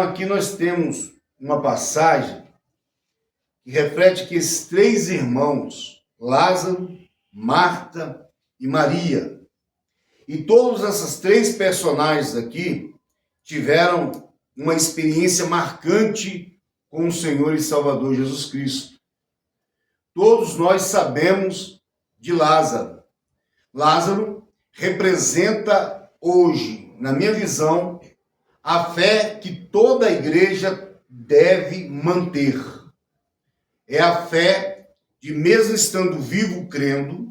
Aqui nós temos uma passagem que reflete que esses três irmãos, Lázaro, Marta e Maria, e todos esses três personagens aqui tiveram uma experiência marcante com o Senhor e Salvador Jesus Cristo. Todos nós sabemos de Lázaro. Lázaro representa hoje, na minha visão, a fé que toda a igreja deve manter. É a fé de, mesmo estando vivo, crendo,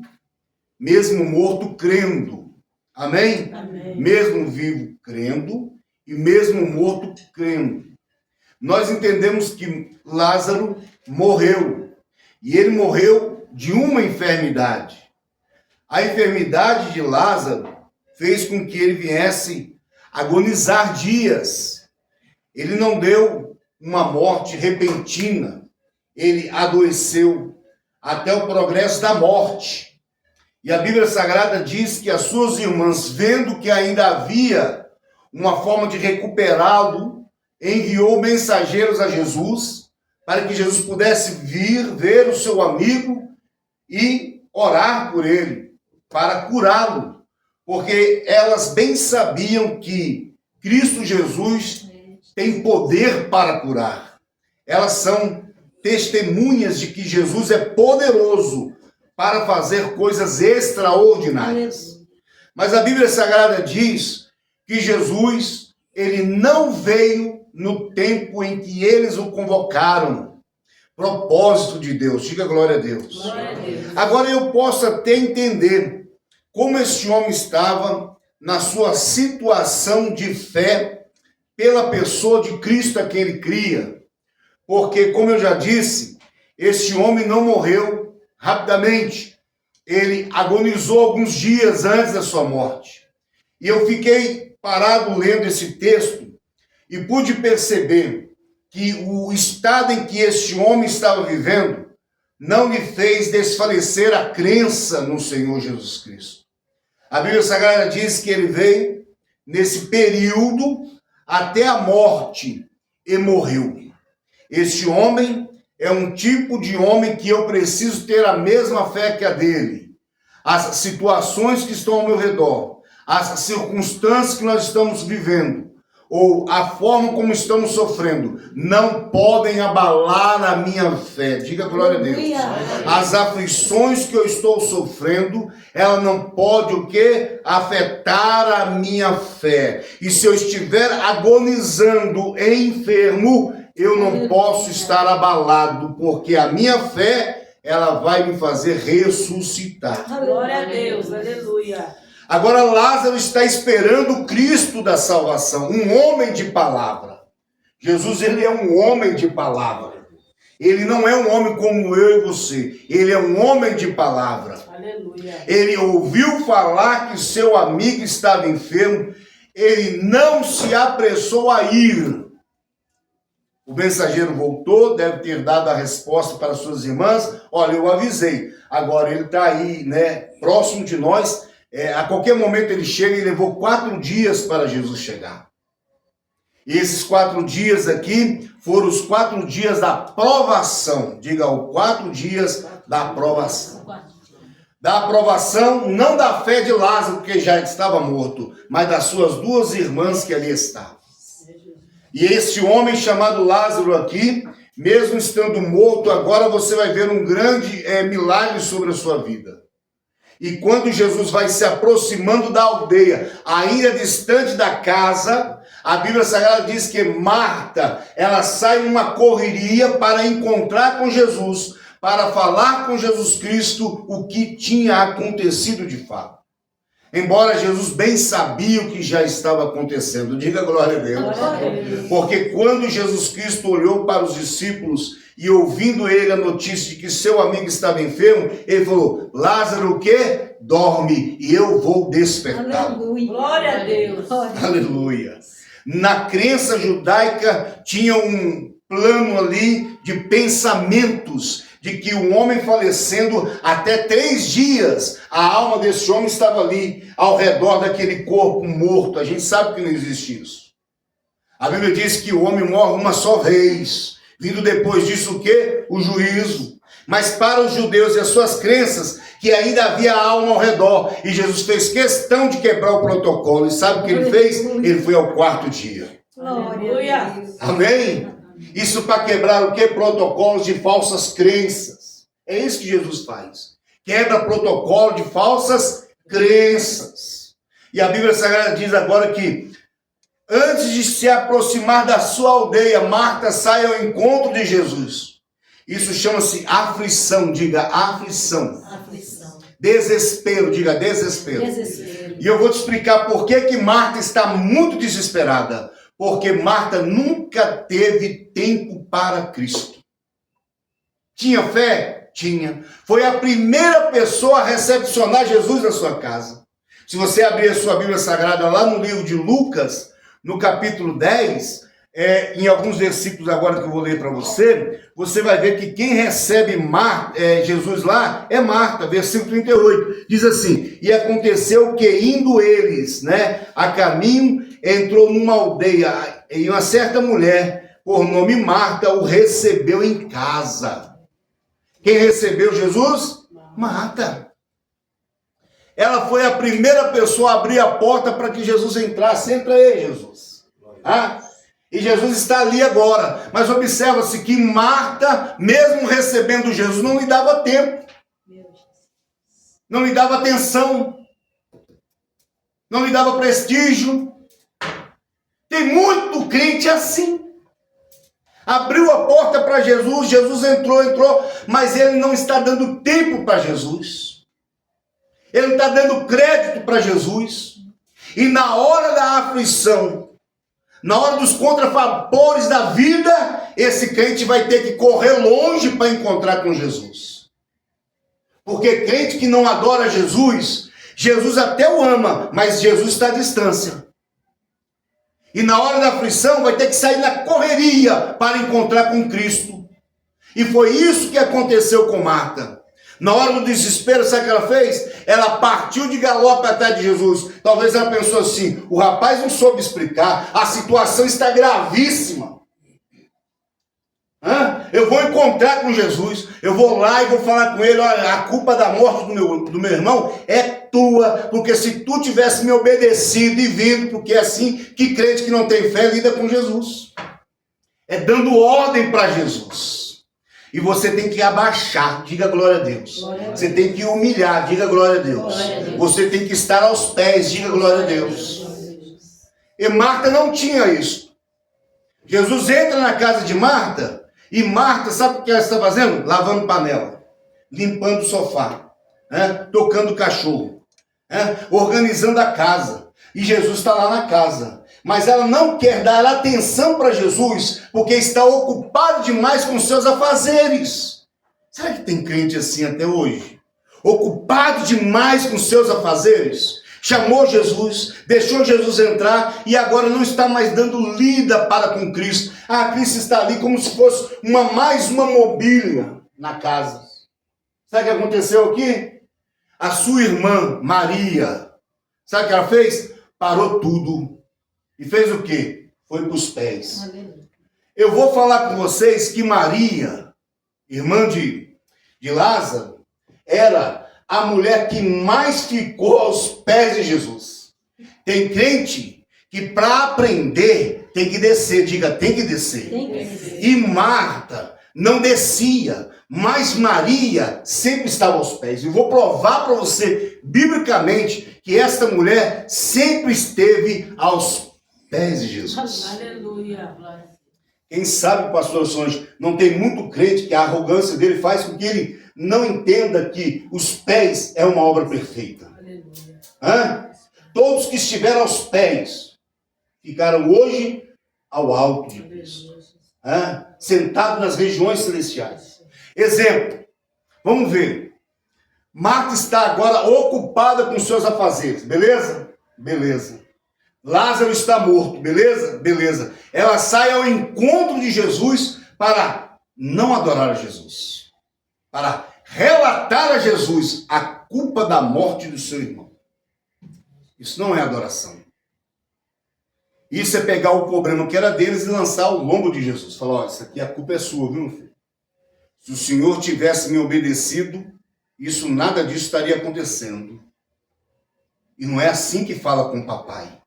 mesmo morto, crendo. Amém? Amém. Mesmo vivo, crendo, e mesmo morto, crendo. Nós entendemos que Lázaro morreu, e ele morreu de uma enfermidade. A enfermidade de Lázaro fez com que ele viesse agonizar dias. Ele não deu uma morte repentina. Ele adoeceu até o progresso da morte. E a Bíblia Sagrada diz que as suas irmãs, vendo que ainda havia uma forma de recuperá-lo, enviou mensageiros a Jesus para que Jesus pudesse vir ver o seu amigo e orar por ele, para curá-lo. Porque elas bem sabiam que Cristo Jesus tem poder para curar. Elas são testemunhas de que Jesus é poderoso para fazer coisas extraordinárias. Mas a Bíblia Sagrada diz que Jesus, ele não veio no tempo em que eles o convocaram. Propósito de Deus. Diga glória a Deus. Glória a Deus. Agora eu posso até entender como este homem estava na sua situação de fé pela pessoa de Cristo a quem ele cria. Porque, como eu já disse, este homem não morreu rapidamente. Ele agonizou alguns dias antes da sua morte. E eu fiquei parado lendo esse texto e pude perceber que o estado em que este homem estava vivendo não lhe fez desfalecer a crença no Senhor Jesus Cristo. A Bíblia Sagrada diz que ele veio nesse período até a morte e morreu. Este homem é um tipo de homem que eu preciso ter a mesma fé que a dele. As situações que estão ao meu redor, as circunstâncias que nós estamos vivendo, ou a forma como estamos sofrendo, não podem abalar a minha fé. Diga glória a Deus. As aflições que eu estou sofrendo, ela não pode o quê? Afetar a minha fé. E se eu estiver agonizando, enfermo, eu não posso estar abalado, porque a minha fé, ela vai me fazer ressuscitar. Glória a Deus, aleluia. Agora Lázaro está esperando o Cristo da salvação, um homem de palavra. Jesus, ele é um homem de palavra. Ele não é um homem como eu e você. Ele é um homem de palavra. Aleluia. Ele ouviu falar que seu amigo estava enfermo. Ele não se apressou a ir. O mensageiro voltou, deve ter dado a resposta para suas irmãs. Olha, eu avisei. Agora ele está aí, próximo de nós. A qualquer momento ele chega e levou 4 dias para Jesus chegar. E esses 4 dias aqui foram os 4 dias da provação. Diga, os 4 dias da aprovação. Da aprovação, não da fé de Lázaro, que já estava morto, mas das suas 2 irmãs que ali estavam. E esse homem chamado Lázaro aqui, mesmo estando morto, agora você vai ver um grande milagre sobre a sua vida. E quando Jesus vai se aproximando da aldeia, ainda distante da casa, a Bíblia Sagrada diz que Marta, ela sai numa correria para encontrar com Jesus, para falar com Jesus Cristo o que tinha acontecido de fato. Embora Jesus bem sabia o que já estava acontecendo. Diga glória a Deus. Glória a Deus. Porque quando Jesus Cristo olhou para os discípulos e ouvindo ele a notícia de que seu amigo estava enfermo, ele falou: Lázaro o quê? Dorme e eu vou despertá-lo. Glória a Deus. Aleluia. Na crença judaica tinha um plano ali de pensamentos, de que o homem falecendo até 3 dias, a alma desse homem estava ali, ao redor daquele corpo morto. A gente sabe que não existe isso. A Bíblia diz que o homem morre uma só vez, vindo depois disso o quê? O juízo. Mas para os judeus e as suas crenças, que ainda havia alma ao redor, e Jesus fez questão de quebrar o protocolo. E sabe o que ele fez? Ele foi ao quarto dia. Aleluia. Amém? Isso para quebrar o que? Protocolos de falsas crenças. É isso que Jesus faz. Quebra protocolo de falsas crenças. E a Bíblia Sagrada diz agora que antes de se aproximar da sua aldeia, Marta sai ao encontro de Jesus. Isso chama-se aflição, diga aflição. Aflição. Desespero, diga desespero. Desespero. E eu vou te explicar por que Marta está muito desesperada. Porque Marta nunca teve tempo para Cristo. Tinha fé? Tinha. Foi a primeira pessoa a recepcionar Jesus na sua casa. Se você abrir a sua Bíblia Sagrada lá no livro de Lucas, no capítulo 10, em alguns versículos agora que eu vou ler para você, você vai ver que quem recebe Jesus lá é Marta, versículo 38. Diz assim: e aconteceu que indo eles, a caminho, entrou numa aldeia, e uma certa mulher, por nome Marta, o recebeu em casa. Quem recebeu Jesus? Marta. Ela foi a primeira pessoa a abrir a porta para que Jesus entrasse. Entra aí, Jesus. E Jesus está ali agora. Mas observa-se que Marta, mesmo recebendo Jesus, não lhe dava tempo. Não lhe dava atenção. Não lhe dava prestígio. Tem muito crente assim. Abriu a porta para Jesus, Jesus entrou, mas ele não está dando tempo para Jesus. Ele não está dando crédito para Jesus. E na hora da aflição, na hora dos contravapores da vida, esse crente vai ter que correr longe para encontrar com Jesus. Porque crente que não adora Jesus, Jesus até o ama, mas Jesus está à distância. E na hora da aflição vai ter que sair na correria para encontrar com Cristo. E foi isso que aconteceu com Marta. Na hora do desespero, sabe o que ela fez? Ela partiu de galope atrás de Jesus. Talvez ela pensou assim: o rapaz não soube explicar, a situação está gravíssima. Eu vou encontrar com Jesus, eu vou lá e vou falar com ele: olha, a culpa da morte do meu irmão é tua, porque se tu tivesse me obedecido e vindo, porque é assim que crente que não tem fé lida com Jesus. É dando ordem para Jesus. E você tem que abaixar, diga glória a Deus. Você tem que humilhar, diga glória a Deus. Você tem que estar aos pés, diga glória a Deus. E Marta não tinha isso. Jesus entra na casa de Marta, e Marta, sabe o que ela está fazendo? Lavando panela, limpando o sofá, tocando o cachorro, organizando a casa. E Jesus está lá na casa. Mas ela não quer dar atenção para Jesus, porque está ocupado demais com seus afazeres. Será que tem crente assim até hoje? Ocupado demais com seus afazeres? Chamou Jesus, deixou Jesus entrar e agora não está mais dando lida para com Cristo. Cristo está ali como se fosse mais uma mobília na casa. Sabe o que aconteceu aqui? A sua irmã, Maria, sabe o que ela fez? Parou tudo. E fez o quê? Foi para os pés. Eu vou falar com vocês que Maria, irmã de Lázaro, era a mulher que mais ficou aos pés de Jesus. Tem crente que para aprender tem que descer, diga, tem que descer. E Marta não descia, mas Maria sempre estava aos pés. Eu vou provar para você, biblicamente, que esta mulher sempre esteve aos pés de Jesus. Aleluia. Quem sabe, pastor Songe, não tem muito crente que a arrogância dele faz com que ele não entenda que os pés é uma obra perfeita. Todos que estiveram aos pés ficaram hoje ao alto de Cristo, sentados nas regiões celestiais. Exemplo, vamos ver. Marta está agora ocupada com seus afazeres, beleza? Beleza. Lázaro está morto, beleza? Beleza. Ela sai ao encontro de Jesus para não adorar a Jesus, para relatar a Jesus a culpa da morte do seu irmão. Isso não é adoração. Isso é pegar o problema que era deles e lançar ao lombo de Jesus. Falar, ó, isso aqui a culpa é sua, viu, meu filho? Se o Senhor tivesse me obedecido, isso, nada disso estaria acontecendo. E não é assim que fala com o papai.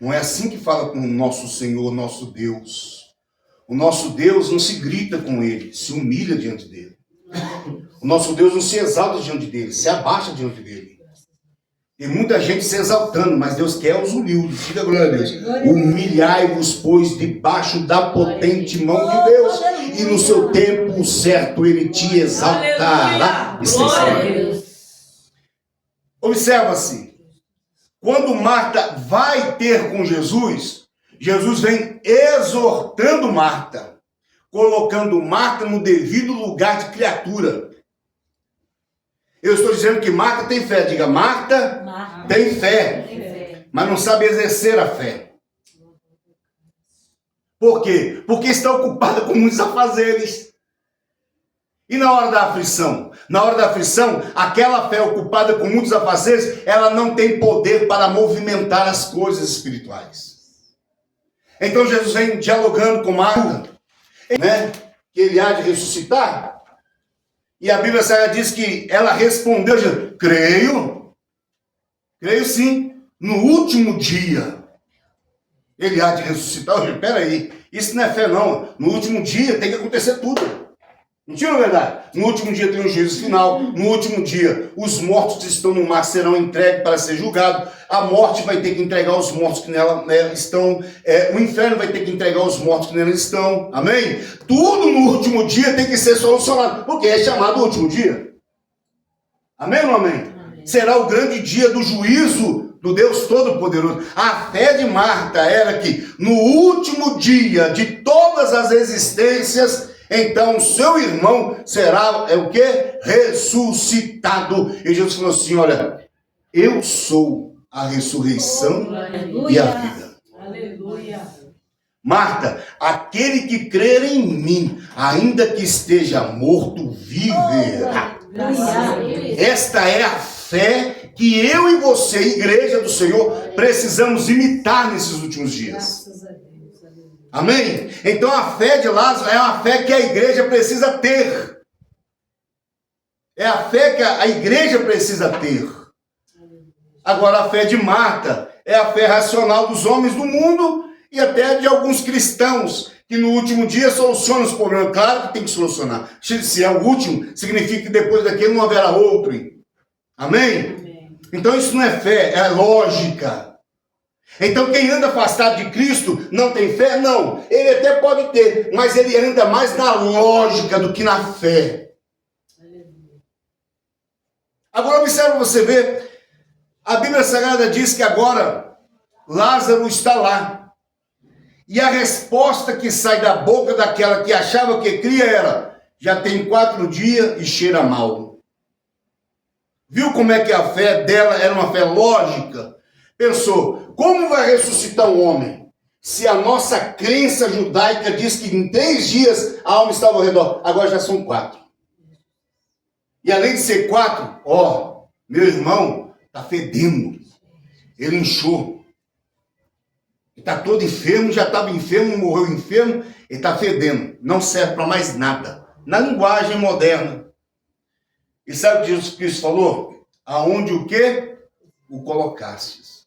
Não é assim que fala com o nosso Senhor, nosso Deus. O nosso Deus não se grita com ele, se humilha diante dele. O nosso Deus não se exalta diante dele, se abaixa diante dele. Tem muita gente se exaltando, mas Deus quer os humildes. Diga glória a Deus. Humilhai-vos, pois, debaixo da potente mão de Deus. E no seu tempo certo ele te exaltará. Glória a Deus. Observa-se. Quando Marta vai ter com Jesus, Jesus vem exortando Marta, colocando Marta no devido lugar de criatura. Eu estou dizendo que Marta tem fé. Diga, Marta tem fé, mas não sabe exercer a fé. Por quê? Porque está ocupada com muitos afazeres. E na hora da aflição? Na hora da aflição, aquela fé ocupada com muitos afazeres, ela não tem poder para movimentar as coisas espirituais. Então Jesus vem dialogando com Marta, né, que ele há de ressuscitar. E a Bíblia Sagrada diz que ela respondeu, creio sim, no último dia ele há de ressuscitar. Espera aí, isso não é fé não, no último dia tem que acontecer tudo. Mentira ou verdade? No último dia tem um juízo final. No último dia, os mortos que estão no mar serão entregues para ser julgados. A morte vai ter que entregar os mortos que nela estão. O inferno vai ter que entregar os mortos que nela estão. Amém? Tudo no último dia tem que ser solucionado. Porque é chamado último dia. Amém ou não amém? Amém. Será o grande dia do juízo do Deus Todo-Poderoso. A fé de Marta era que no último dia de todas as existências, então seu irmão será, o quê? Ressuscitado. E Jesus falou assim, olha, eu sou a ressurreição e a vida. Aleluia. Marta, aquele que crer em mim, ainda que esteja morto, viverá. Esta é a fé que eu e você, igreja do Senhor, precisamos imitar nesses últimos dias. Amém? Então a fé de Lázaro é uma fé que a igreja precisa ter. É a fé que a igreja precisa ter. Agora a fé de Marta é a fé racional dos homens do mundo e até de alguns cristãos que no último dia solucionam os problemas. Claro que tem que solucionar. Se é o último, significa que depois daquele não haverá outro. Amém? Então isso não é fé, é lógica. Então quem anda afastado de Cristo não tem fé? Não. Ele até pode ter, mas ele anda mais na lógica do que na fé. Agora observa você ver. A Bíblia Sagrada diz que agora Lázaro está lá. E a resposta que sai da boca daquela que achava que cria era, já tem 4 dias e cheira mal. Viu como é que a fé dela era uma fé lógica? Pensou, como vai ressuscitar um homem? Se a nossa crença judaica diz que em 3 dias a alma estava ao redor, agora já são 4. E além de ser 4, meu irmão está fedendo. Ele inchou. Ele está todo enfermo, já estava enfermo, morreu enfermo, ele está fedendo. Não serve para mais nada. Na linguagem moderna. E sabe o que Jesus Cristo falou? Aonde o quê? O colocastes.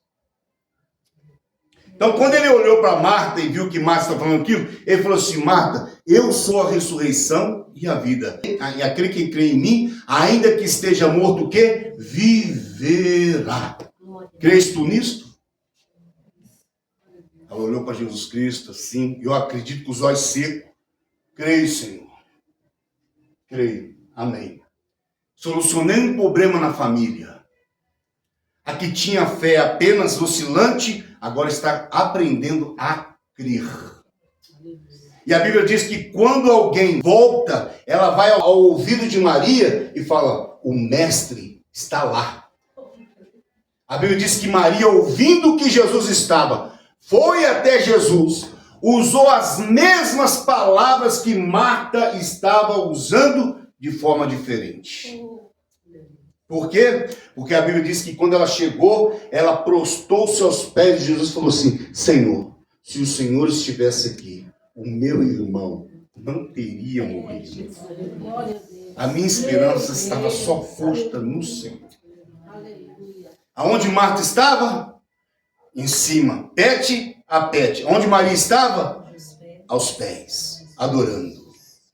Então, quando ele olhou para Marta e viu que Marta estava falando aquilo, ele falou assim, Marta, eu sou a ressurreição e a vida. E aquele que crê em mim, ainda que esteja morto, o quê? Viverá. Crês tu nisto? Ela olhou para Jesus Cristo assim, eu acredito com os olhos secos. Creio, Senhor. Creio. Amém. Solucionei um problema na família. A que tinha fé apenas oscilante, agora está aprendendo a crer. E a Bíblia diz que quando alguém volta, ela vai ao ouvido de Maria e fala, o mestre está lá. A Bíblia diz que Maria, ouvindo que Jesus estava, foi até Jesus, usou as mesmas palavras que Marta estava usando de forma diferente. Por quê? Porque a Bíblia diz que quando ela chegou, ela prostrou-se aos pés de Jesus e falou assim: Senhor, se o Senhor estivesse aqui, o meu irmão não teria morrido. A minha esperança estava só posta no Senhor. Aonde Marta estava? Em cima, pete a pete. Onde Maria estava? Aos pés, adorando.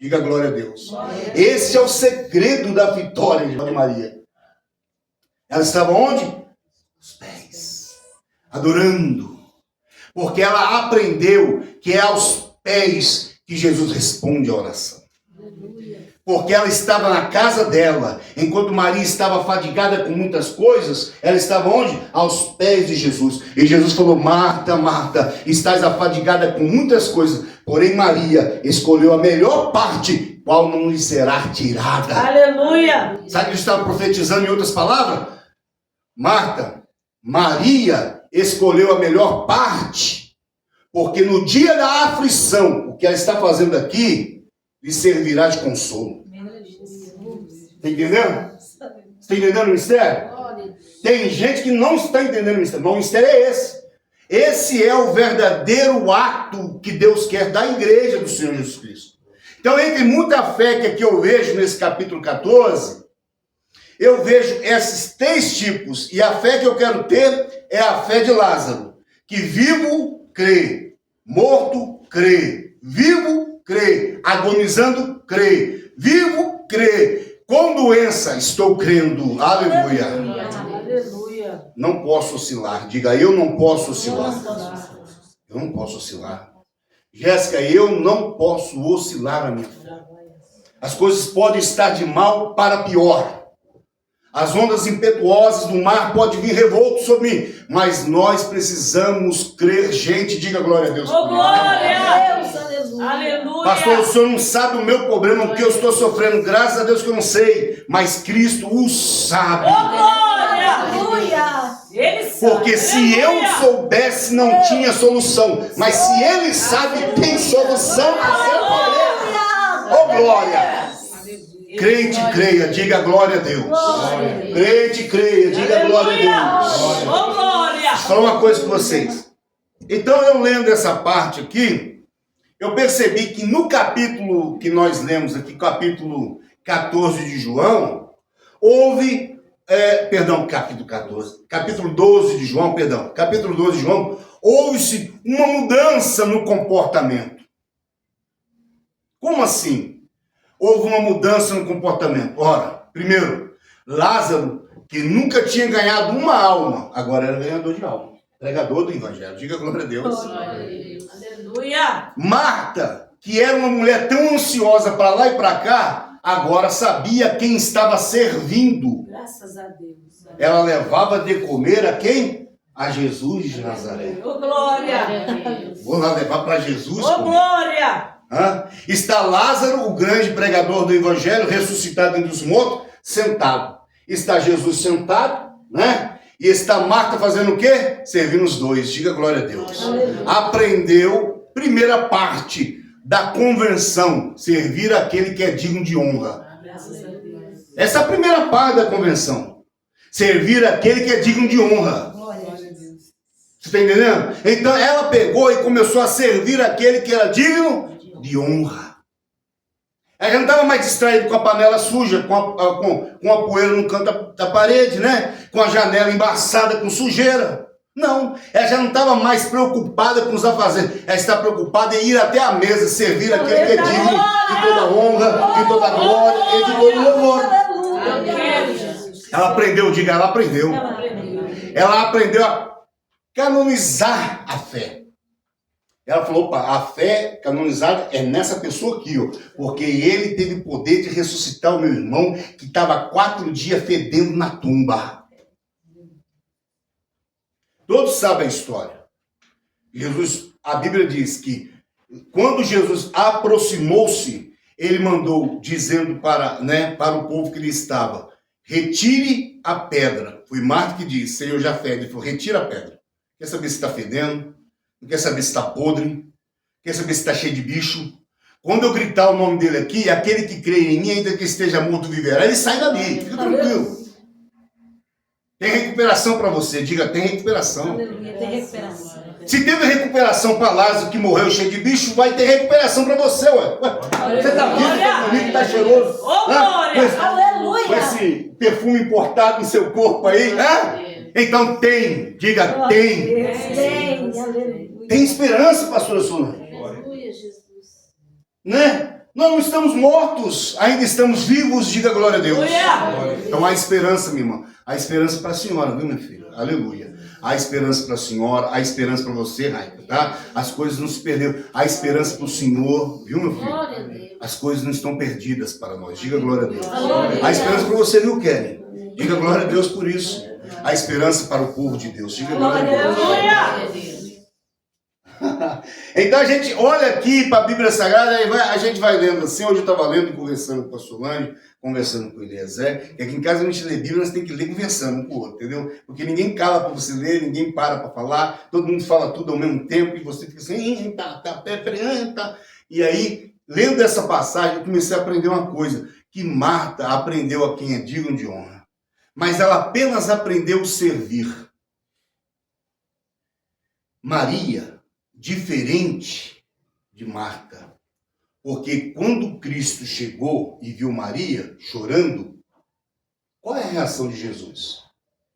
Diga glória a Deus. Esse é o segredo da vitória de Maria. Ela estava onde? Aos pés, adorando. Porque ela aprendeu que é aos pés que Jesus responde a oração. Porque ela estava na casa dela, enquanto Maria estava fadigada com muitas coisas, ela estava onde? Aos pés de Jesus. E Jesus falou: Marta, Marta, estás afadigada com muitas coisas, porém Maria escolheu a melhor parte, qual não lhe será tirada. Aleluia! Sabe o que ele estava profetizando em outras palavras? Marta, Maria escolheu a melhor parte, porque no dia da aflição, o que ela está fazendo aqui, lhe servirá de consolo. Está entendendo? Está entendendo o mistério? Tem gente que não está entendendo o mistério. Mas o mistério é esse. Esse é o verdadeiro ato que Deus quer da igreja do Senhor Jesus Cristo. Então, entre muita fé que aqui eu vejo nesse capítulo 14, eu vejo esses 3 tipos. E a fé que eu quero ter é a fé de Lázaro. Que vivo, crê. Morto, crê. Vivo, crê. Agonizando, crê. Vivo, crê. Com doença, estou crendo. Aleluia. Aleluia. Não posso oscilar. Diga: eu não posso oscilar. Eu não posso oscilar. Jéssica, eu não posso oscilar a minha fé. As coisas podem estar de mal para pior. As ondas impetuosas do mar podem vir revolto sobre mim. Mas nós precisamos crer. Gente, diga glória a Deus. Oh, glória a Deus. Aleluia. Pastor, o senhor não sabe o meu problema, o que eu estou sofrendo. Graças a Deus que eu não sei. Mas Cristo o sabe. Oh, glória. Aleluia. Ele sabe. Porque se eu soubesse, não tinha solução. Mas se ele sabe, tem solução para seu problema. Oh, glória. Crente, creia, diga glória a Deus. Crente, creia, diga glória a Deus. Oh, glória. Deixa eu falar uma coisa com vocês. Então, eu lendo essa parte aqui, eu percebi que no capítulo que nós lemos aqui, capítulo 14 de João, houve, capítulo 12 de João, capítulo 12 de João, houve-se uma mudança no comportamento. Como assim? Houve uma mudança no comportamento. Ora, primeiro, Lázaro, que nunca tinha ganhado uma alma, agora era ganhador de alma. Pregador do evangelho. Diga glória a Deus. Aleluia. Marta, que era uma mulher tão ansiosa para lá e para cá, agora sabia quem estava servindo. Graças a Deus. Ela levava de comer a quem? A Jesus de Nazaré. Oh, glória. Vou lá levar para Jesus. Oh, glória. Está Lázaro, o grande pregador do evangelho, ressuscitado entre os mortos, sentado. Está Jesus sentado, né? E está Marta fazendo o quê? Servindo os dois. Diga glória a Deus. Aleluia. Aprendeu, primeira parte da convenção, servir aquele que é digno de honra. Essa é a primeira parte da convenção. Servir aquele que é digno de honra. Você está entendendo? Então ela pegou e começou a servir aquele que era digno de honra. Ela já não estava mais distraída com a panela suja, com a poeira no canto da parede, né? Com a janela embaçada com sujeira. Não, ela já não estava mais preocupada com os afazeres. Ela está preocupada em ir até a mesa, servir aquele que é digno de toda honra, de toda glória e de todo louvor. Ela aprendeu, diga, ela aprendeu. Ela aprendeu a canonizar a fé. Ela falou: opa, a fé canonizada é nessa pessoa aqui, ó, porque ele teve o poder de ressuscitar o meu irmão que estava 4 dias fedendo na tumba. Todos sabem a história. Jesus, a Bíblia diz que quando Jesus aproximou-se, ele mandou, dizendo para o povo que ele estava: retire a pedra. Foi Marta que disse: Senhor, já fede. Ele falou: retira a pedra. Quer saber se está fedendo? Não quer saber se está podre? Quer saber se está cheio de bicho? Quando eu gritar o nome dele aqui, aquele que crê em mim, ainda que esteja morto, viverá. Ele sai dali, fica tranquilo. Tem recuperação para você. Diga, tem recuperação. Aleluia. Tem recuperação. Se teve recuperação para Lázaro que morreu cheio de bicho, vai ter recuperação para você, ué. Você tá vivo, tá bonito, tá cheiroso. Ô, glória! Com esse perfume importado no seu corpo aí, então tem. Diga, tem. Tem esperança, pastora Solange. Aleluia, Jesus. Né? Nós não estamos mortos, ainda estamos vivos, diga glória a Deus. Aleluia. Então há esperança, minha irmã. Há esperança para a senhora, viu, minha filha? Aleluia. Há esperança para a senhora, há esperança para você, Raika, tá? As coisas não se perderam. Há esperança para o Senhor, viu, meu filho? As coisas não estão perdidas para nós. Diga glória a Deus. Há esperança para você, viu, Kelly? Diga glória a Deus por isso. Há esperança para o povo de Deus. Diga glória a Deus. Aleluia. Então a gente olha aqui para a Bíblia Sagrada e a gente vai lendo assim. Hoje eu estava lendo e conversando com a Solange, conversando com o Eliezer. E aqui em casa a gente lê Bíblia, nós temos que ler conversando um com o outro, entendeu? Porque ninguém cala para você ler, ninguém para falar, todo mundo fala tudo ao mesmo tempo e você fica assim, tá. E aí, lendo essa passagem, eu comecei a aprender uma coisa, que Marta aprendeu a quem é digno de honra, mas ela apenas aprendeu a servir. Maria, diferente de Marta, porque quando Cristo chegou e viu Maria chorando, qual é a reação de Jesus?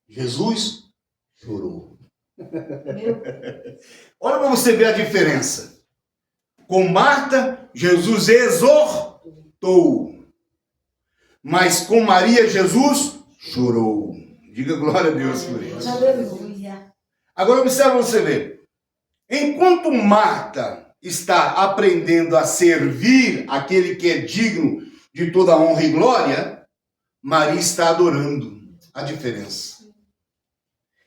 Jesus chorou. Olha para você ver a diferença. Com Marta, Jesus exortou, mas com Maria, Jesus chorou. Diga glória a Deus por isso. Aleluia. Agora observa você ver. Enquanto Marta está aprendendo a servir aquele que é digno de toda honra e glória, Maria está adorando. A diferença.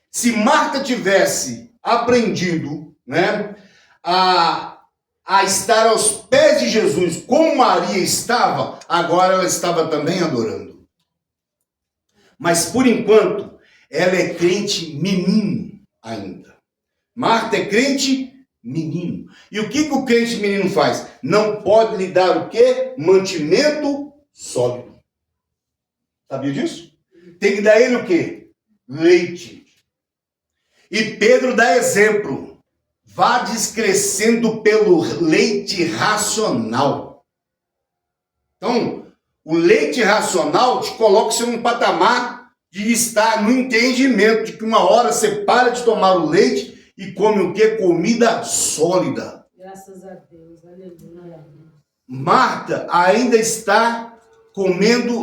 Se Marta tivesse aprendido, né, a estar aos pés de Jesus como Maria estava, agora ela estava também adorando. Mas por enquanto, ela é crente menino ainda. Marta é crente menino. E o que o crente menino faz? Não pode lhe dar o quê? Mantimento sólido. Sabia disso? Tem que dar ele o quê? Leite. E Pedro dá exemplo. Vá descrescendo pelo leite racional. Então, o leite racional te coloca você num patamar de estar no entendimento de que uma hora você para de tomar o leite e come o quê? Comida sólida. Graças a Deus. Aleluia. Marta ainda está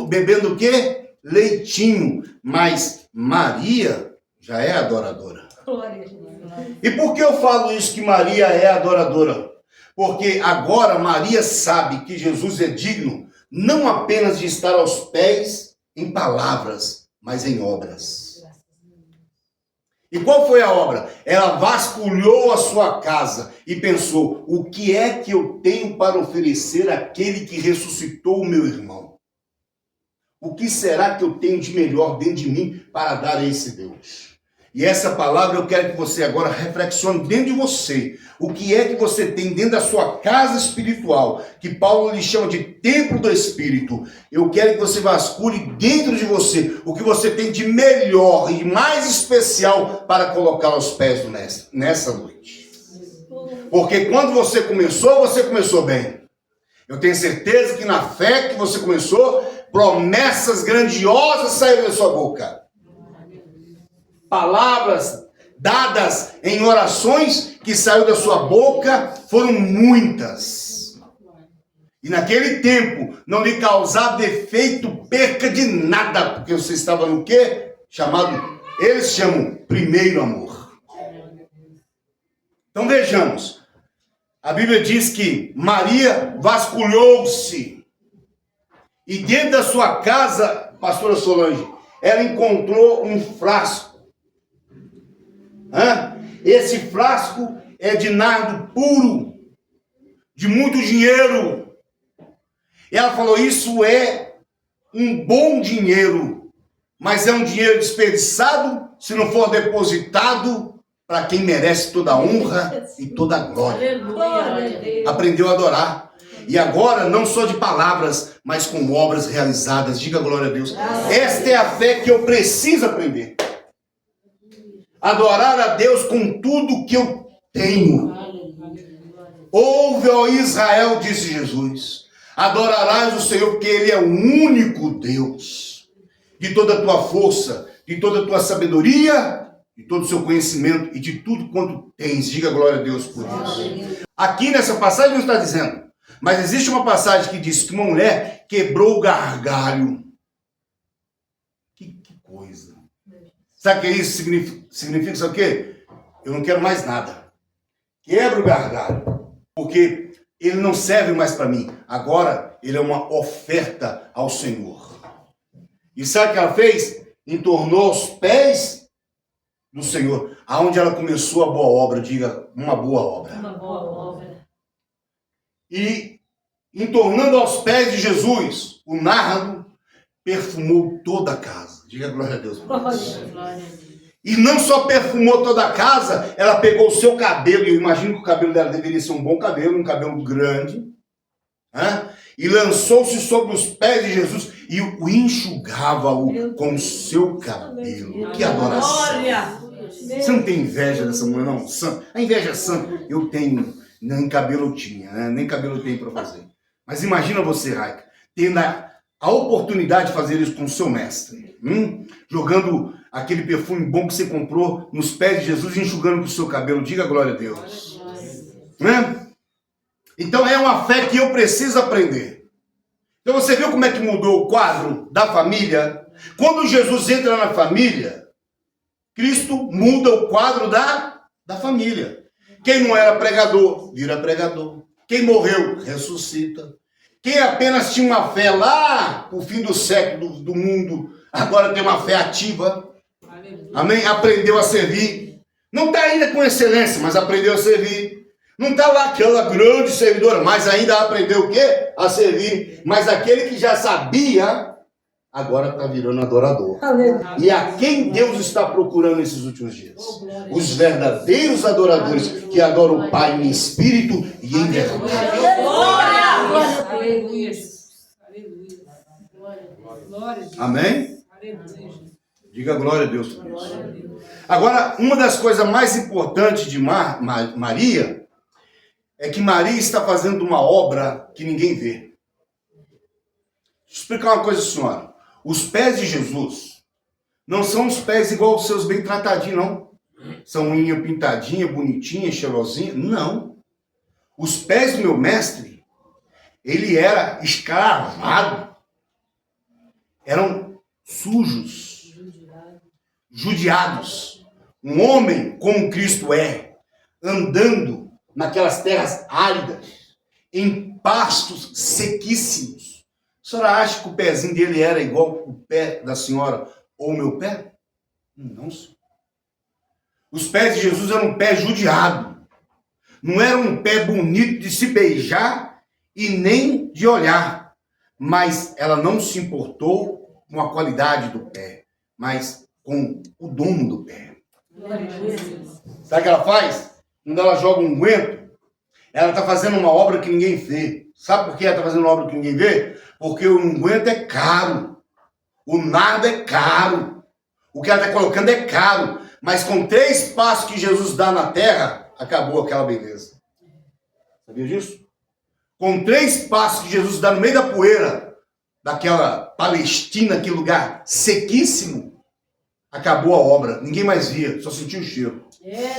bebendo o quê? Leitinho. Mas Maria já é adoradora. Glória a Deus. E por que eu falo isso que Maria é adoradora? Porque agora Maria sabe que Jesus é digno não apenas de estar aos pés em palavras, mas em obras. E qual foi a obra? Ela vasculhou a sua casa e pensou, o que é que eu tenho para oferecer àquele que ressuscitou o meu irmão? O que será que eu tenho de melhor dentro de mim para dar a esse Deus? E essa palavra eu quero que você agora reflexione dentro de você. O que é que você tem dentro da sua casa espiritual, que Paulo lhe chama de templo do Espírito. Eu quero que você vasculhe dentro de você o que você tem de melhor e mais especial para colocar aos pés do mestre nessa noite. Porque quando você começou bem. Eu tenho certeza que na fé que você começou, promessas grandiosas saíram da sua boca. Palavras dadas em orações que saiu da sua boca foram muitas. E naquele tempo não lhe causava defeito, perca de nada, porque você estava no quê? Eles chamam primeiro amor. Então vejamos. A Bíblia diz que Maria vasculhou-se. E dentro da sua casa, pastora Solange, ela encontrou um frasco. Esse frasco é de nardo puro, de muito dinheiro. E ela falou, isso é um bom dinheiro, mas é um dinheiro desperdiçado se não for depositado para quem merece toda a honra e toda a glória. Aleluia. Aprendeu a adorar. E agora, não só de palavras, mas com obras realizadas. Diga glória a Deus. Esta é a fé que eu preciso aprender. Adorar a Deus com tudo que eu tenho. Ouve, ó Israel, disse Jesus. Adorarás o Senhor, porque Ele é o único Deus. De toda a tua força, de toda a tua sabedoria, de todo o seu conhecimento e de tudo quanto tens. Diga glória a Deus por isso. Aqui nessa passagem não está dizendo, mas existe uma passagem que diz que uma mulher quebrou o gargalho. Que coisa. Sabe o que isso significa? Significa sabe o quê? Eu não quero mais nada. Quebra o gargalho. Porque ele não serve mais para mim. Agora ele é uma oferta ao Senhor. E sabe o que ela fez? Entornou os pés do Senhor. Aonde ela começou a boa obra. Diga, uma boa obra. Uma boa obra. E entornando aos pés de Jesus, o nardo perfumou toda a casa. Diga glória a Deus. E não só perfumou toda a casa, ela pegou o seu cabelo, e eu imagino que o cabelo dela deveria ser um bom cabelo, um cabelo grande, né? E lançou-se sobre os pés de Jesus e o enxugava-o com o seu cabelo. Que adoração! Você não tem inveja dessa mulher, não? A inveja é santa. Eu tenho, nem cabelo eu tinha, né? Nem cabelo eu tenho para fazer. Mas imagina você, Raica, tendo a oportunidade de fazer isso com o seu mestre, jogando aquele perfume bom que você comprou nos pés de Jesus e enxugando com o seu cabelo. Diga glória a Deus. Né? Então é uma fé que eu preciso aprender. Então você viu como é que mudou o quadro da família? Quando Jesus entra na família, Cristo muda o quadro da família. Quem não era pregador, vira pregador. Quem morreu, ressuscita. Quem apenas tinha uma fé lá, o fim do século do mundo, agora tem uma fé ativa. Amém? Aprendeu a servir. Não está ainda com excelência, mas aprendeu a servir. Não está lá aquela grande servidora, mas ainda aprendeu o quê? A servir. Mas aquele que já sabia, agora está virando adorador. Aleluia. E a quem Deus está procurando nesses últimos dias? Os verdadeiros adoradores que adoram o Pai em espírito e em verdade. Glória! Aleluia. Glória a Deus. Amém? Aleluia. Diga glória a Deus por isso. Agora, uma das coisas mais importantes de Maria é que Maria está fazendo uma obra que ninguém vê. Deixa eu explicar uma coisa, senhora. Os pés de Jesus não são os pés igual os seus bem tratadinhos, não. São unha pintadinha, bonitinha, cheirosinha. Não. Os pés do meu mestre, ele era escravado. Eram sujos, judiados. Um homem como Cristo é, andando naquelas terras áridas, em pastos sequíssimos. A senhora acha que o pezinho dele era igual o pé da senhora ou o meu pé? Não, senhor. Os pés de Jesus eram um pé judiado. Não era um pé bonito de se beijar e nem de olhar. Mas ela não se importou com a qualidade do pé, mas com o dono do pé. Sabe o que ela faz? Quando ela joga um unguento, ela está fazendo uma obra que ninguém vê. Sabe por que ela está fazendo uma obra que ninguém vê? Porque o unguento é caro. O nardo é caro. O que ela está colocando é caro. Mas com 3 passos que Jesus dá na terra, acabou aquela beleza. Sabia disso? Com 3 passos que Jesus dá no meio da poeira, daquela Palestina, aquele lugar sequíssimo, acabou a obra. Ninguém mais via, só sentia o cheiro.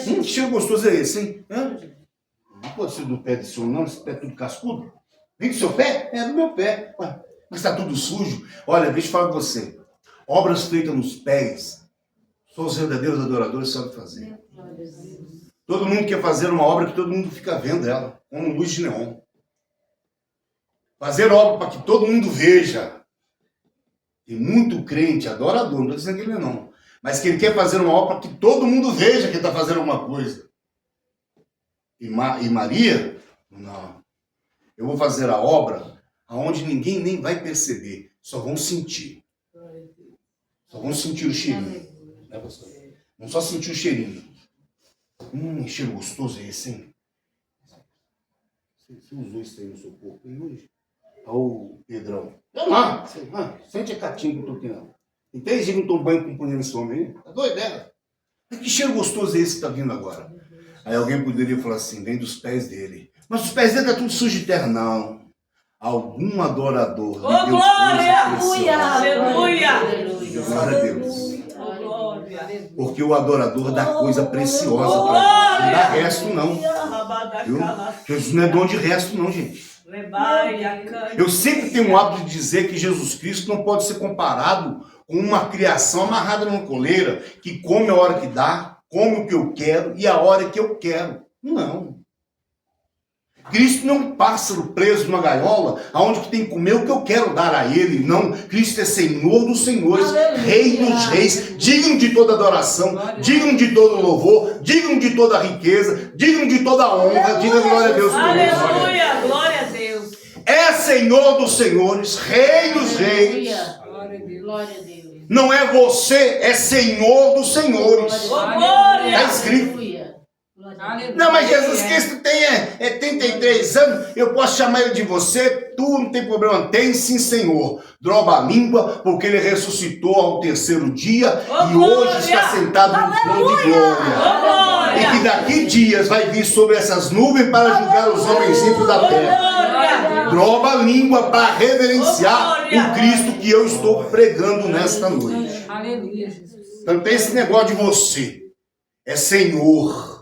Que cheiro gostoso é esse, hein? Não pode ser do pé desse homem, não. Esse pé é tudo cascudo. Vem do seu pé? É do meu pé. Ué, mas está tudo sujo. Olha, deixa eu falar com você. Obras feitas nos pés, só os verdadeiros adoradores sabem fazer. Todo mundo quer fazer uma obra que todo mundo fica vendo ela, como luz de neon. Fazer obra para que todo mundo veja. Tem muito crente, adorador, não estou dizendo que ele não. Mas que ele quer fazer uma obra para que todo mundo veja que ele está fazendo alguma coisa. E Maria, não. Eu vou fazer a obra aonde ninguém nem vai perceber. Só vão sentir. Só vão sentir o cheirinho. Né, pastor? Vão só sentir o cheirinho. Cheiro gostoso é esse, hein? Você usou isso aí no seu corpo, hein, hoje? Olha o Pedrão. Sente a catinha que eu tô aqui, não. Tem 3 dias que não tomo banho com punha nesse homem aí. Tá doido, né? Mas que cheiro gostoso é esse que está vindo agora? Aí alguém poderia falar assim, vem dos pés dele. Mas os pés dele estão tudo sujos de terra. Não. Algum adorador. Oh, glória! Aleluia! Glória a Deus. Oh, glória! Porque o adorador dá coisa preciosa para Deus. Não dá resto, não. Viu? Jesus não é dono de resto, não, gente. Eu sempre tenho o hábito de dizer que Jesus Cristo não pode ser comparado com uma criação amarrada numa coleira, que come a hora que dá, come o que eu quero e a hora que eu quero. Não. Cristo não é um pássaro preso numa gaiola, aonde que tem que comer o que eu quero dar a ele. Não, Cristo é Senhor dos senhores, Rei dos reis, digno de toda adoração, digno de todo louvor, digno de toda riqueza, digno de toda honra. Diga glória a Deus por isso. Aleluia! Glória a Deus! É Senhor dos senhores, Rei dos reis. Glória a Deus. Não é você, é Senhor dos senhores. Oh, glória! Está escrito. Não, mas Jesus Cristo tem 33 anos, eu posso chamar ele de você, tu não tem problema. Tem sim, Senhor. Droga a língua, porque ele ressuscitou ao terceiro dia e hoje está sentado no trono de glória. E que daqui dias vai vir sobre essas nuvens para julgar os homens ímpios da terra. Droga a língua para reverenciar o Cristo que eu estou pregando nesta noite. Aleluia, Jesus. Então tem esse negócio de você. É Senhor.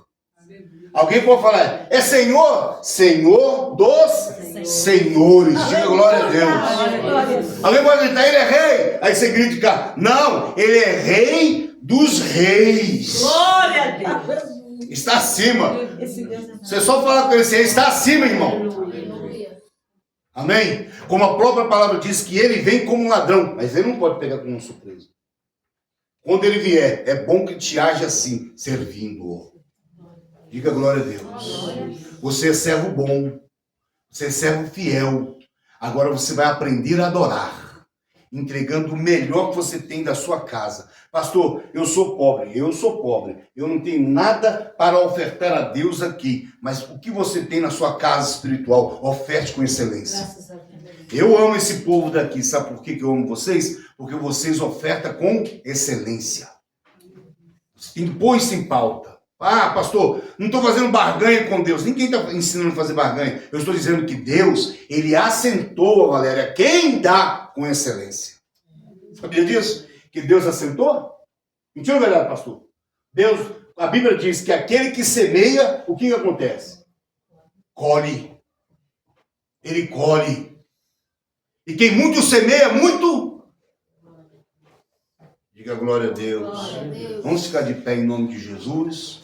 Alguém pode falar, é Senhor? Senhor dos senhores. Diga glória a Deus. Alguém pode gritar, ele é rei. Aí você grita, não, ele é rei dos reis. Glória a Deus! Está acima. Você só fala com ele, ele está acima, irmão. Amém? Como a própria palavra diz que ele vem como um ladrão, mas ele não pode pegar como um surpresa. Quando ele vier, é bom que te haja assim, servindo-o. Diga glória a Deus. Você é servo bom. Você é servo fiel. Agora você vai aprender a adorar. Entregando o melhor que você tem da sua casa. Pastor, eu sou pobre. Eu sou pobre. Eu não tenho nada para ofertar a Deus aqui. Mas o que você tem na sua casa espiritual, oferte com excelência. Eu amo esse povo daqui. Sabe por que eu amo vocês? Porque vocês ofertam com excelência. Tem que pôr isso em pauta. Ah, pastor, não estou fazendo barganha com Deus. Ninguém está ensinando a fazer barganha. Eu estou dizendo que Deus, ele assentou, Valéria, quem dá com excelência. Sabia disso? Que Deus assentou? Mentira ou verdade, pastor? Deus, a Bíblia diz que aquele que semeia, o que acontece? Colhe. Ele colhe. E quem muito semeia, muito... Diga glória a Deus. Vamos ficar de pé em nome de Jesus.